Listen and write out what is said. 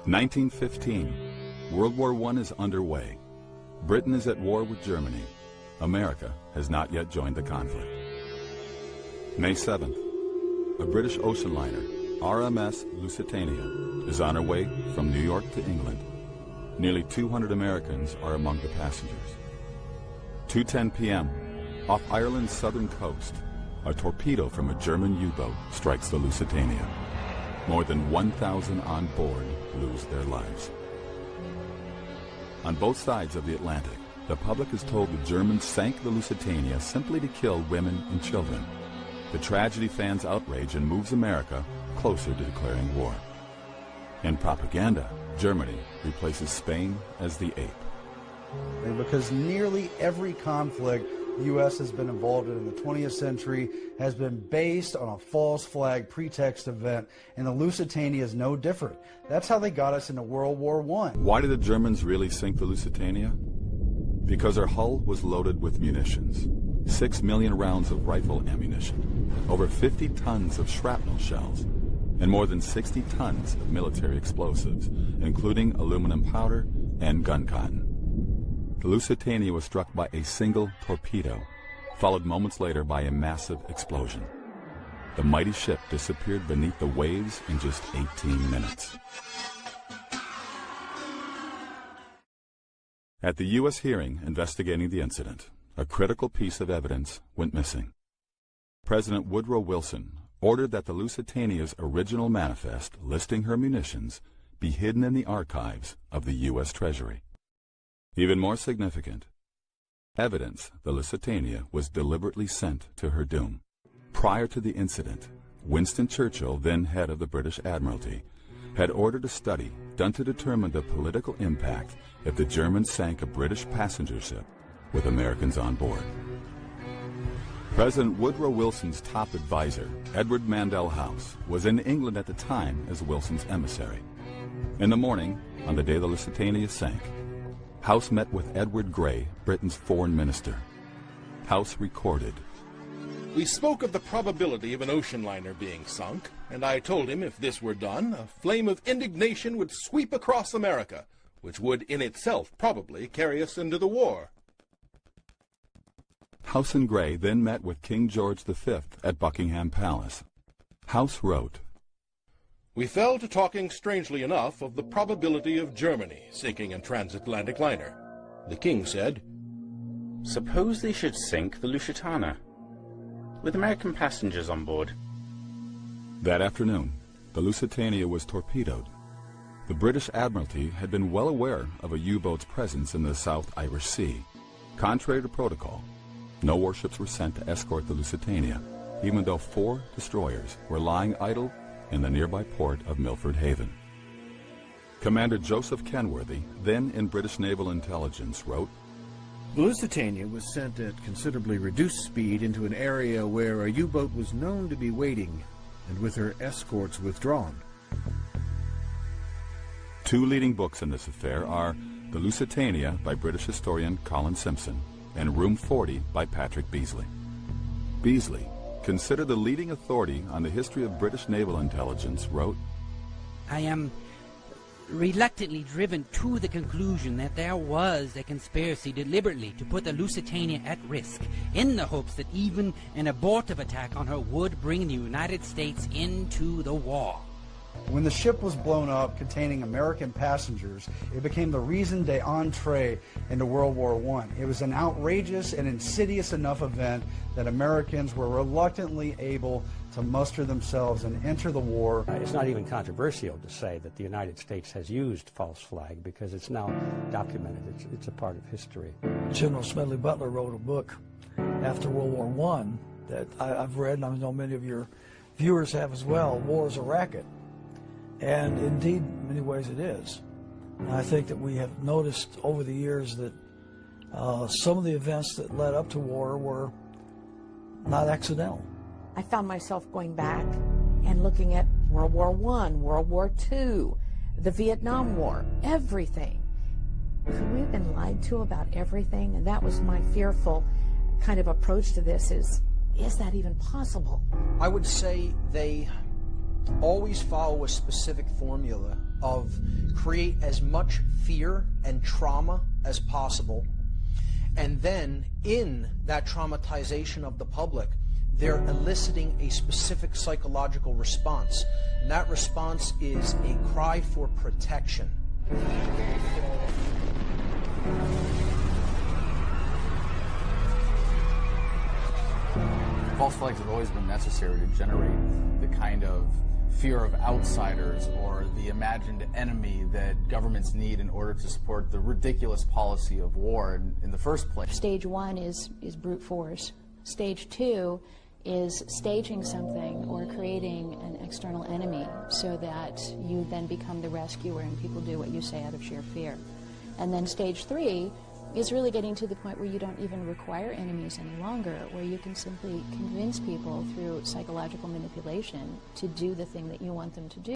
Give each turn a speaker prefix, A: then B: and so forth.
A: 1915. World War I is underway. Britain is at war with Germany. America has not yet joined the conflict. May 7th. A British ocean liner, RMS Lusitania, is on her way from New York to England. Nearly 200 Americans are among the passengers. 2:10 p.m. Off Ireland's southern coast, a torpedo from a German U-boat strikes the Lusitania. More than 1,000 on board lose their lives. On both sides of the Atlantic, the public is told the Germans sank the Lusitania simply to kill women and children. The tragedy fans outrage and moves America closer to declaring war. In propaganda, Germany replaces Spain as the ape.
B: Because nearly every conflict the U.S. has been involved in the 20th century has been based on a false flag pretext event, and the Lusitania is no different. That's how they got us into World War I.
A: Why did the Germans really sink the Lusitania? Because her hull was loaded with munitions. 6 million rounds of rifle ammunition, over 50 tons of shrapnel shells, and more than 60 tons of military explosives, including aluminum powder and gun cotton. The Lusitania was struck by a single torpedo, followed moments later by a massive explosion. The mighty ship disappeared beneath the waves in just 18 minutes. At the U.S. hearing investigating the incident, a critical piece of evidence went missing. President Woodrow Wilson ordered that the Lusitania's original manifest listing her munitions be hidden in the archives of the U.S. Treasury. Even more significant, evidence the Lusitania was deliberately sent to her doom. Prior to the incident, Winston Churchill, then head of the British Admiralty, had ordered a study done to determine the political impact if the Germans sank a British passenger ship with Americans on board. President Woodrow Wilson's top advisor, Edward Mandell House, was in England at the time as Wilson's emissary. In the morning, on the day the Lusitania sank, House met with Edward Grey, Britain's foreign minister. House recorded,
C: "We spoke of the probability of an ocean liner being sunk, and I told him if this were done, a flame of indignation would sweep across America, which would in itself probably carry us into the war."
A: House and Grey then met with King George V at Buckingham Palace. House wrote,
C: "We fell to talking strangely enough of the probability of Germany sinking a transatlantic liner. The king said,
D: 'Suppose they should sink the Lusitania, with American passengers on board.'"
A: That afternoon, the Lusitania was torpedoed. The British Admiralty had been well aware of a U-boat's presence in the South Irish Sea. Contrary to protocol, no warships were sent to escort the Lusitania, even though 4 destroyers were lying idle in the nearby port of Milford Haven. Commander Joseph Kenworthy, then in British Naval Intelligence, wrote,
E: "The Lusitania was sent at considerably reduced speed into an area where a U-boat was known to be waiting, and with her escorts withdrawn."
A: 2 leading books in this affair are The Lusitania by British historian Colin Simpson and Room 40 by Patrick Beasley. Beasley, considered the leading authority on the history of British naval intelligence, wrote,
F: "I am reluctantly driven to the conclusion that there was a conspiracy deliberately to put the Lusitania at risk, in the hopes that even an abortive attack on her would bring the United States into the war."
B: When the ship was blown up containing American passengers, it became the raison d'entrée into World War I. It was an outrageous and insidious enough event that Americans were reluctantly able to muster themselves and enter the war.
G: It's not even controversial to say that the United States has used false flag because it's now documented. It's a part of history.
H: General Smedley Butler wrote a book after World War I that I've read, and I know many of your viewers have as well, War is a Racket. And indeed, in many ways it is. And I think that we have noticed over the years that some of the events that led up to war were not accidental.
I: I found myself going back and looking at World War I, World War II, the Vietnam War, everything. Could we have been lied to about everything? And that was my fearful kind of approach to this is that even possible?
J: I would say they always follow a specific formula of create as much fear and trauma as possible, and then in that traumatization of the public, they're eliciting a specific psychological response. And that response is a cry for protection.
K: False flags have always been necessary to generate the kind of fear of outsiders or the imagined enemy that governments need in order to support the ridiculous policy of war in the first place.
L: Stage one is brute force. Stage two is staging something or creating an external enemy so that you then become the rescuer and people do what you say out of sheer fear. And then stage three is really getting to the point where you don't even require enemies any longer, where you can simply convince people through psychological manipulation to do the thing that you want them to do.